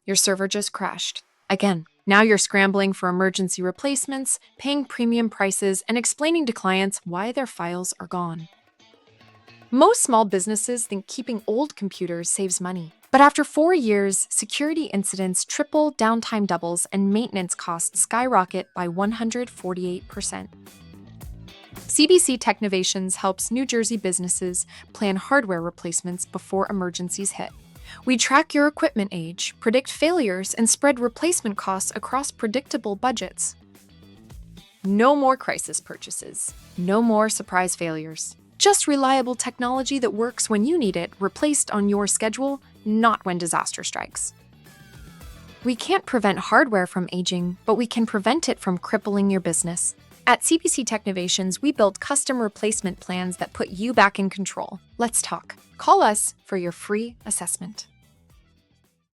Your server just crashed. Again, now you're scrambling for emergency replacements, paying premium prices, and explaining to clients why their files are gone. Most small businesses think keeping old computers saves money. But after 4 years, security incidents triple, downtime doubles, and maintenance costs skyrocket by 148%. CBC Technovations helps New Jersey businesses plan hardware replacements before emergencies hit. We track your equipment age, predict failures, and spread replacement costs across predictable budgets. No more crisis purchases. No more surprise failures. Just reliable technology that works when you need it, replaced on your schedule, not when disaster strikes. We can't prevent hardware from aging, but we can prevent it from crippling your business. At CBC Technovations, we build custom replacement plans that put you back in control. Let's talk. Call us for your free assessment.